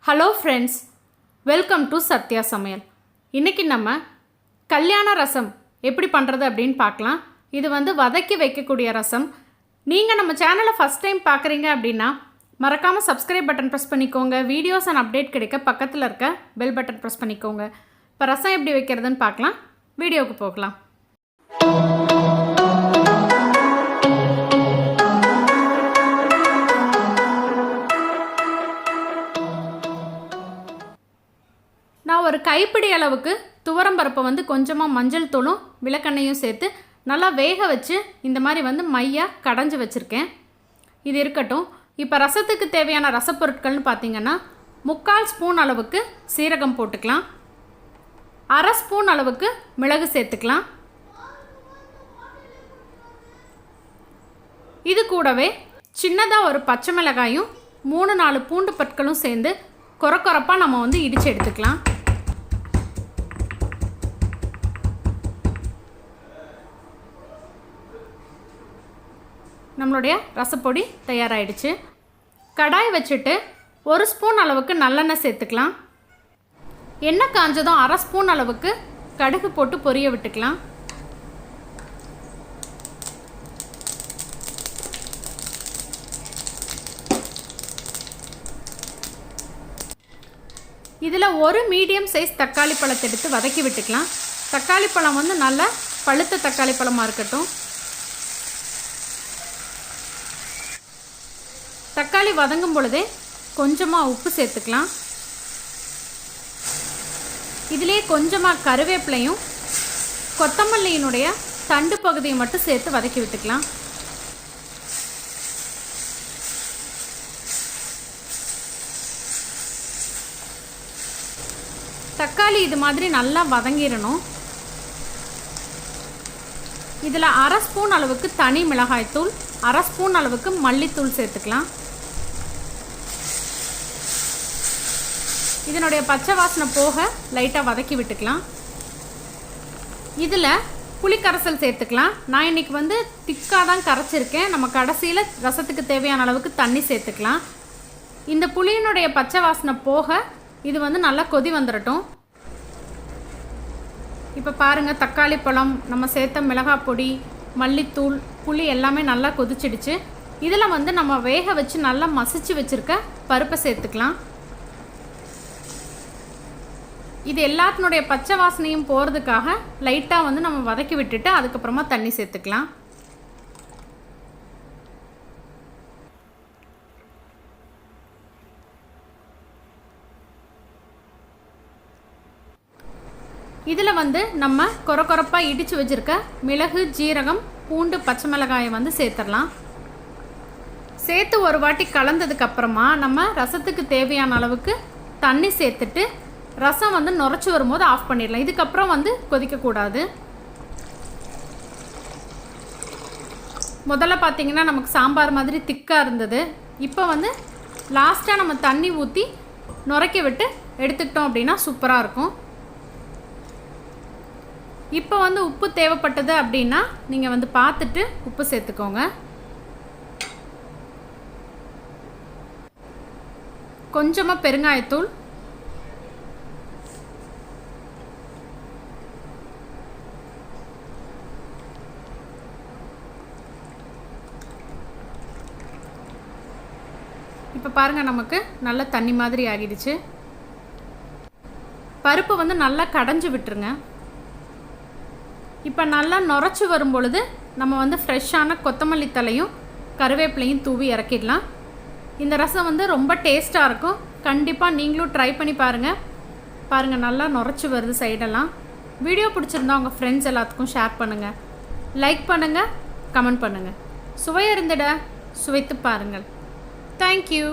Hello friends, welcome to Sathya சமையல். இன்றைக்கி நம்ம கல்யாண ரசம் எப்படி பண்ணுறது அப்படின்னு பார்க்கலாம். இது வதக்கி வைக்கக்கூடிய ரசம். நீங்கள் நம்ம சேனலை ஃபஸ்ட் டைம் பார்க்குறீங்க அப்படின்னா மறக்காமல் சப்ஸ்கிரைப் பட்டன் ப்ரெஸ் பண்ணிக்கோங்க. வீடியோஸ் அண்ட் அப்டேட் கிடைக்க பக்கத்தில் இருக்க பெல் பட்டன் ப்ரெஸ் பண்ணிக்கோங்க. இப்போ ரசம் எப்படி வைக்கிறதுன்னு பார்க்கலாம். வீடியோவுக்கு போகலாம். நான் ஒரு கைப்பிடி அளவுக்கு துவரம்பருப்பை கொஞ்சமாக மஞ்சள் தூளும் விளக்கெண்ணையும் சேர்த்து நல்லா வேக வச்சு இந்த மாதிரி மையாக கடைஞ்சி வச்சுருக்கேன். இது இருக்கட்டும். இப்போ ரசத்துக்கு தேவையான ரசப்பொருட்கள்னு பார்த்திங்கன்னா 3/4 ஸ்பூன் அளவுக்கு சீரகம் போட்டுக்கலாம், 1/2 ஸ்பூன் அளவுக்கு மிளகு சேர்த்துக்கலாம். இது கூடவே சின்னதாக ஒரு பச்சை மிளகாயும் 3-4 பூண்டு பற்களும் சேர்ந்து கொரப்பாக நம்ம இடித்து எடுத்துக்கலாம். நம்மளுடைய ரசப்பொடி தயாராகிடுச்சு. கடாய் வச்சுட்டு 1 ஸ்பூன் அளவுக்கு நல்லெண்ணெய் சேர்த்துக்கலாம். எண்ணெய் காஞ்சதும் 1/2 ஸ்பூன் அளவுக்கு கடுகு போட்டு பொரிய விட்டுக்கலாம். இதில் ஒரு மீடியம் சைஸ் தக்காளி பழத்தை எடுத்து வதக்கி விட்டுக்கலாம். தக்காளி பழம் நல்ல பழுத்த தக்காளி பழமாக இருக்கட்டும். தக்காளி வதங்கும் பொழுதே கொஞ்சமாக உப்பு சேர்த்துக்கலாம். இதிலே கொஞ்சமாக கருவேப்பிலையும் கொத்தமல்லியினுடைய தண்டு பகுதியை மட்டும் சேர்த்து வதக்கி விட்டுக்கலாம். தக்காளி இது மாதிரி நல்லா வதங்கிடணும். இதில் 1/2 ஸ்பூன் அளவுக்கு தனி மிளகாய்த்தூள், 1/2 ஸ்பூன் அளவுக்கு மல்லித்தூள் சேர்த்துக்கலாம். இதனுடைய பச்சை வாசனை போக லைட்டாக வதக்கி விட்டுக்கலாம். இதில் புளிக்கரைசல் சேர்த்துக்கலாம். நான் இன்றைக்கி திக்காக தான் கரைச்சிருக்கேன். நம்ம கடைசியில் ரசத்துக்கு தேவையான அளவுக்கு தண்ணி சேர்த்துக்கலாம். இந்த புளியினுடைய பச்சை வாசனை போக இது நல்லா கொதி வந்துடட்டும். இப்போ பாருங்கள், தக்காளி பழம், நம்ம சேர்த்த மிளகாய் பொடி, மல்லித்தூள், புளி எல்லாமே நல்லா கொதிச்சிடுச்சு. இதில் நம்ம வேக வச்சு நல்லா மசிச்சு வச்சுருக்க பருப்பை சேர்த்துக்கலாம். இது எல்லாத்தினுடைய பச்சை வாசனையும் போகிறதுக்காக லைட்டாக நம்ம வதக்கி விட்டுட்டு அதுக்கப்புறமா தண்ணி சேர்த்துக்கலாம். இதில் நம்ம கொரப்பாக இடித்து வச்சுருக்க மிளகு, ஜீரகம், பூண்டு, பச்சை மிளகாயை சேர்த்துடலாம். சேர்த்து ஒரு வாட்டி கலந்ததுக்கப்புறமா நம்ம ரசத்துக்கு தேவையான அளவுக்கு தண்ணி சேர்த்துட்டு ரசம் நுரைச்சி வரும்போது ஆஃப் பண்ணிடலாம். இதுக்கப்புறம் கொதிக்கக்கூடாது. முதல்ல பார்த்திங்கன்னா நமக்கு சாம்பார் மாதிரி திக்காக இருந்தது. இப்போ லாஸ்ட்டாக நம்ம தண்ணி ஊற்றி நுரைக்க விட்டு எடுத்துக்கிட்டோம் அப்படின்னா சூப்பராக இருக்கும். இப்போ உப்பு தேவைப்பட்டது அப்படின்னா நீங்கள் பார்த்துட்டு உப்பு சேர்த்துக்கோங்க. கொஞ்சமாக பெருங்காயத்தூள், இப்போ பாருங்கள், நமக்கு நல்ல தண்ணி மாதிரி ஆகிடுச்சு. பருப்பு நல்லா கடைஞ்சி விட்டுருங்க. இப்போ நல்லா நுரைச்சி வரும் பொழுது நம்ம ஃப்ரெஷ்ஷான கொத்தமல்லி தலையும் கருவேப்பிலையும் தூவி இறக்கிடலாம். இந்த ரசம் ரொம்ப டேஸ்ட்டாக இருக்கும். கண்டிப்பாக நீங்களும் ட்ரை பண்ணி பாருங்கள். நல்லா நுரைச்சி வருது சைடெல்லாம். வீடியோ பிடிச்சிருந்தா உங்கள் ஃப்ரெண்ட்ஸ் எல்லாத்துக்கும் ஷேர் பண்ணுங்கள், லைக் பண்ணுங்கள், கமெண்ட் பண்ணுங்கள். சுவையறிந்திட சுவைத்து பாருங்கள். Thank you.